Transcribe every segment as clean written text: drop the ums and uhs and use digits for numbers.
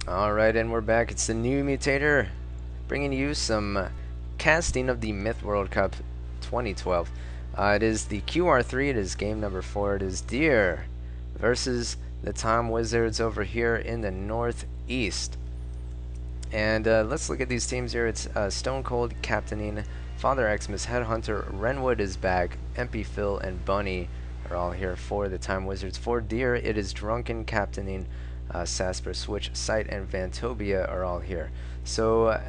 Alright, and we're back. It's the NewMutator, bringing you some casting of the Myth World Cup 2012. It is the QR3, it is game number 4, it is Deer versus the Time Wizards over here in the northeast. And let's look at these teams here. It's Stone Cold captaining, Father Xmas, Headhunter, Renwood is back, MP Phil, and Bunny are all here for the Time Wizards. For Deer, it is Drunken captaining, Sasper, Switch, Sight, and Vantobia are all here. So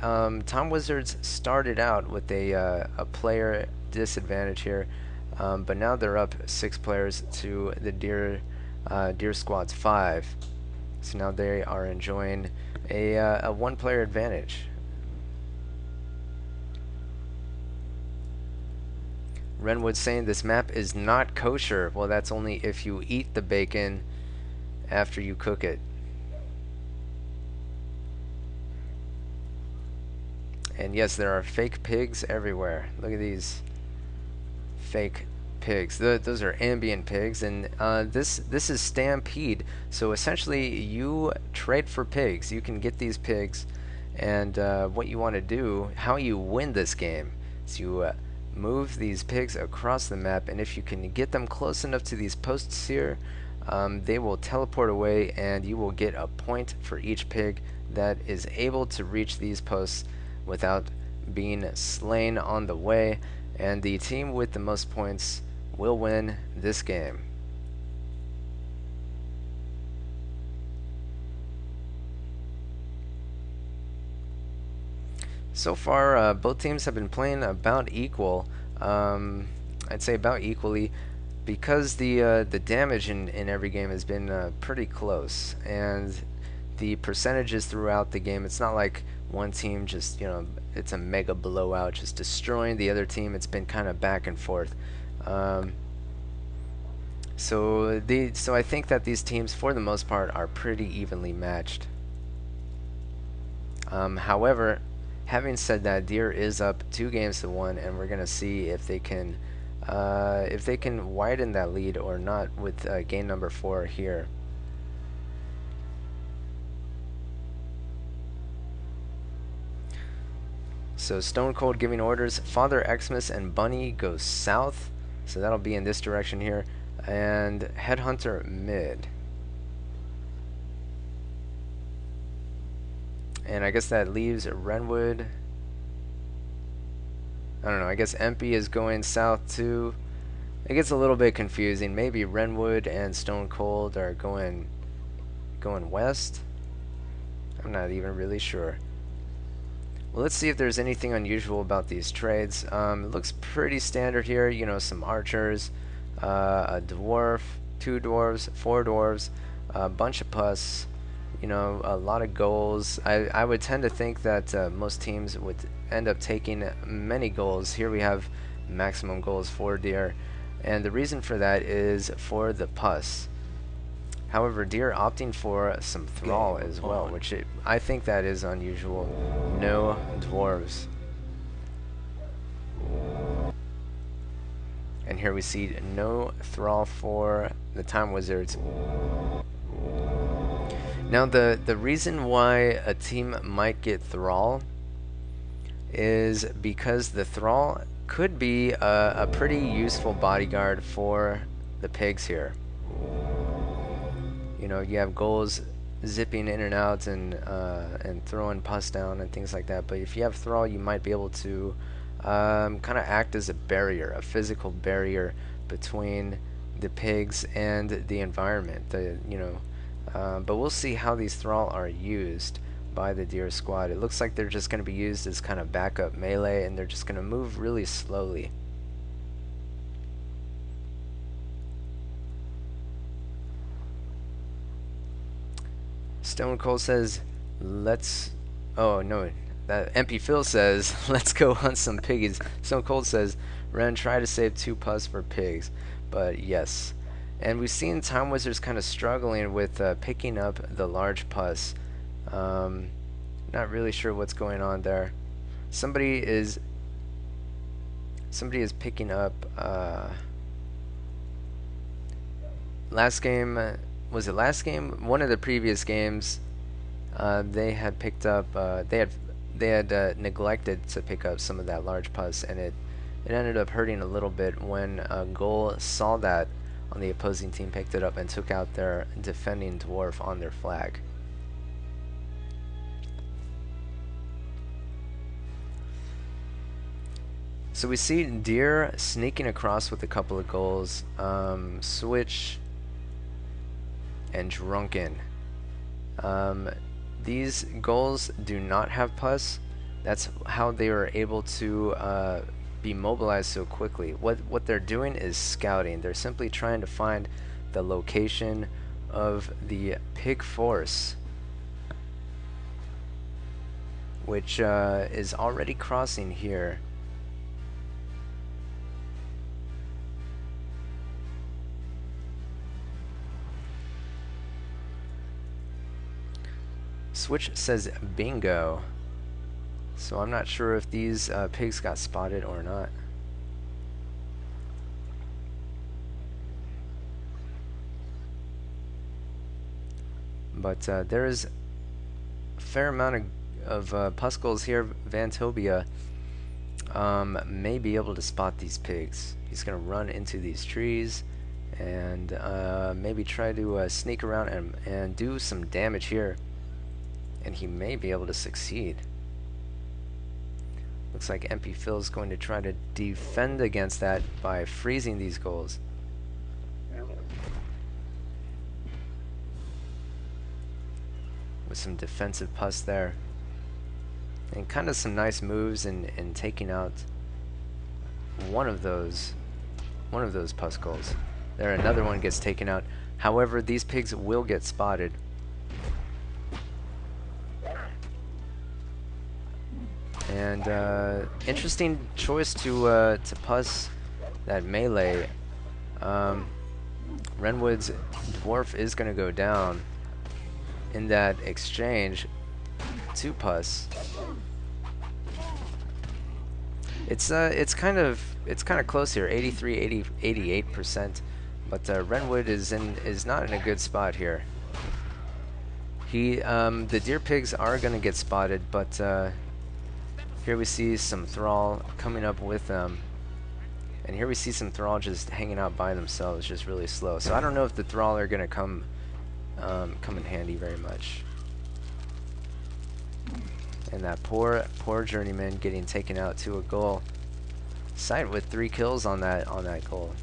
Time Wizards started out with a player disadvantage here, but now they're up 6 players to the Deer Squad's 5. So now they are enjoying a 1-player advantage. Renwood saying this map is not kosher. Well, that's only if you eat the bacon after you cook it. And yes, there are fake pigs everywhere. Look at these fake pigs. Those are ambient pigs, and this is Stampede. So essentially, you trade for pigs. You can get these pigs, and what you want to do, how you win this game, is you move these pigs across the map, and if you can get them close enough to these posts here, they will teleport away, and you will get a point for each pig that is able to reach these posts without being slain on the way, and the team with the most points will win this game. So far, both teams have been playing about equal. I'd say about equally, because the damage in every game has been pretty close, and the percentages throughout the game, it's not like one team just, it's a mega blowout just destroying the other team. It's been kind of back and forth. So I think that these teams, for the most part, are pretty evenly matched. However, having said that, Deer is up 2-1, and we're gonna see if they can widen that lead or not with game number 4 here. So Stone Cold giving orders. Father Xmas and Bunny goes south, so that'll be in this direction here, and Headhunter mid. And I guess that leaves Renwood. I don't know, I guess MP is going south too. It gets a little bit confusing. Maybe Renwood and Stone Cold are going west. I'm not even really sure. Well, let's see if there's anything unusual about these trades. It looks pretty standard here. Some archers, a dwarf, 2 dwarves, 4 dwarves, a bunch of pus, a lot of goals. I would tend to think that most teams would end up taking many goals. Here we have maximum goals for Deer, and the reason for that is for the pus. However, Deer opting for some thrall as well, which I think that is unusual. No dwarves. And here we see no thrall for the Time Wizards. Now the reason why a team might get thrall is because the thrall could be a pretty useful bodyguard for the pigs here. You have goals zipping in and out and throwing pus down and things like that. But if you have thrall, you might be able to kind of act as a barrier, a physical barrier between the pigs and the environment. But we'll see how these thrall are used by the Deer squad. It looks like they're just going to be used as kind of backup melee, and they're just going to move really slowly. Stone Cold says, oh no, that MP Phil says, let's go hunt some piggies. Stone Cold says, Ren, try to save 2 pus for pigs. But yes. And we've seen Time Wizards kind of struggling with picking up the large pus. Not really sure what's going on there. Somebody is picking up last game. Was it last game? One of the previous games, they had picked up, they had neglected to pick up some of that large pus, and it ended up hurting a little bit when a goal saw that on the opposing team, picked it up, and took out their defending dwarf on their flag. So we see Deer sneaking across with a couple of goals, Switch and Drunken. These goals do not have pus. That's how they were able to be mobilized so quickly. What they're doing is scouting. They're simply trying to find the location of the pig force, which is already crossing here. Switch says bingo, so I'm not sure if these pigs got spotted or not. But there is a fair amount of Puskulls here. Vantobia may be able to spot these pigs. He's going to run into these trees and maybe try to sneak around and do some damage here. And he may be able to succeed. Looks like MP Phil's going to try to defend against that by freezing these goals. With some defensive pus there. And kind of some nice moves in taking out one of those pus goals. There, another one gets taken out. However, these pigs will get spotted. And interesting choice to pus that melee. Renwood's dwarf is going to go down in that exchange to pus. It's kind of close here, 83, 88%, but Renwood is not in a good spot here. The deer pigs are going to get spotted, but here we see some Thrall coming up with them. And here we see some Thrall just hanging out by themselves, just really slow. So I don't know if the Thrall are going to come in handy very much. And that poor journeyman getting taken out to a goal. Sight with 3 kills on that goal.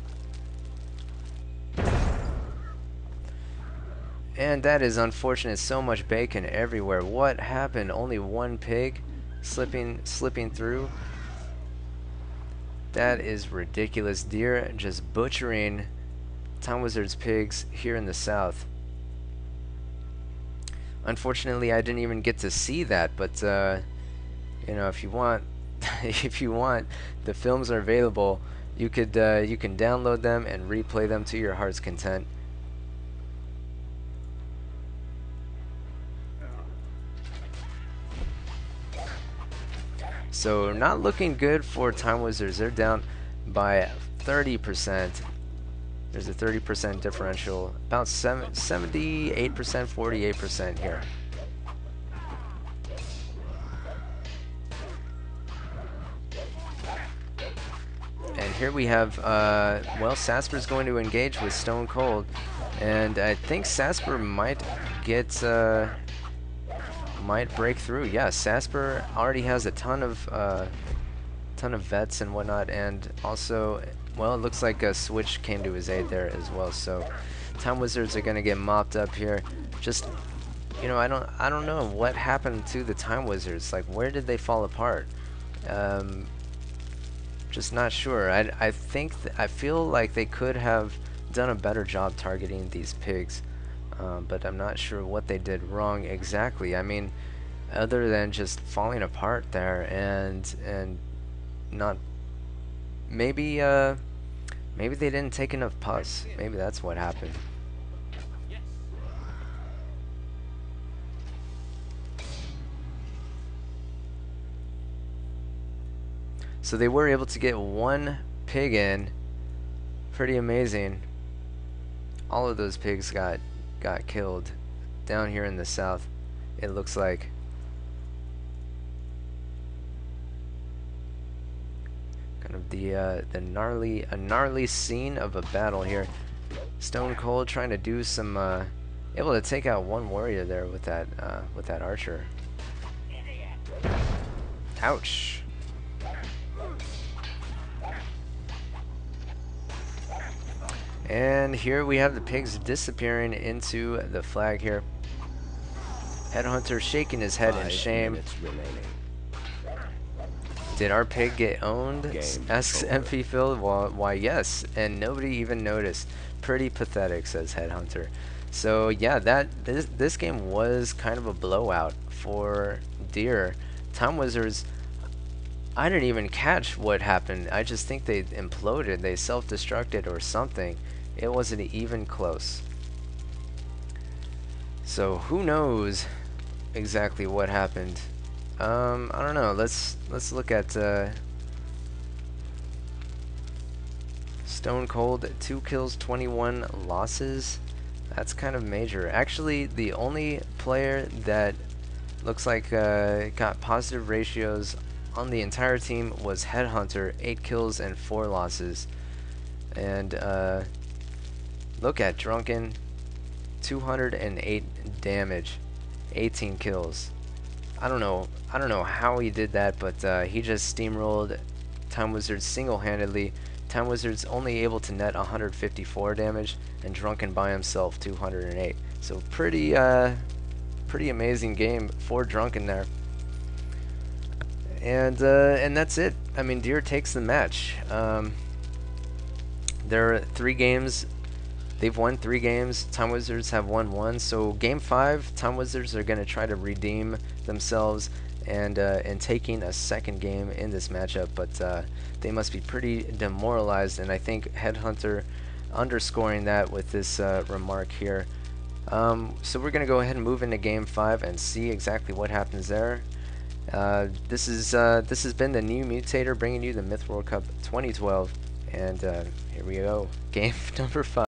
And that is unfortunate. So much bacon everywhere. What happened? Only one pig slipping through. That is ridiculous. Deer just butchering Time Wizard's pigs here in the south. Unfortunately, I didn't even get to see that, but you know, if you want the films are available. You can download them and replay them to your heart's content. So not looking good for Time Wizards. They're down by 30%. There's a 30% differential. About 78%, 48% here. And here we have, well, Sasper's going to engage with Stone Cold. And I think Sasper might get, might break through. Yeah, Sasper already has a ton of vets and whatnot, and also, well, it looks like a Switch came to his aid there as well. So Time Wizards are gonna get mopped up here. Just, you know, I don't know what happened to the Time Wizards. Like, where did they fall apart? Just not sure. I feel like they could have done a better job targeting these pigs. But I'm not sure what they did wrong exactly. I mean, other than just falling apart there and not, maybe maybe they didn't take enough pus. Maybe that's what happened. So they were able to get one pig in. Pretty amazing. All of those pigs got killed down here in the south. it looks like. Kind of the gnarly scene of a battle here. Stone Cold trying to do some able to take out one warrior there with that archer. Ouch. And here we have the pigs disappearing into the flag here. Headhunter shaking his head in shame. Did our pig get owned? Asks MP Phil. Well, why yes, and nobody even noticed. Pretty pathetic, says Headhunter. So yeah, this game was kind of a blowout for Deer. Time Wizards, I didn't even catch what happened. I just think they imploded, they self-destructed or something. It wasn't even close. So who knows exactly what happened. I don't know. Let's look at Stone Cold. 2 kills, 21 losses. That's kind of major. Actually, the only player that looks like got positive ratios on the entire team was Headhunter. 8 kills and 4 losses. And look at Drunken. 208 damage, 18 kills. I don't know how he did that, but he just steamrolled Time Wizards single-handedly. Time Wizards only able to net 154 damage, and Drunken by himself 208. So pretty amazing game for Drunken there. And that's it. I mean, Deer takes the match. There are 3 games. They've won 3 games. Time Wizards have won 1. So game 5, Time Wizards are going to try to redeem themselves and taking a second game in this matchup. But they must be pretty demoralized, and I think Headhunter underscoring that with this remark here. So we're going to go ahead and move into game 5 and see exactly what happens there. This has been the NewMutator bringing you the Myth World Cup 2012, and here we go, game number 5.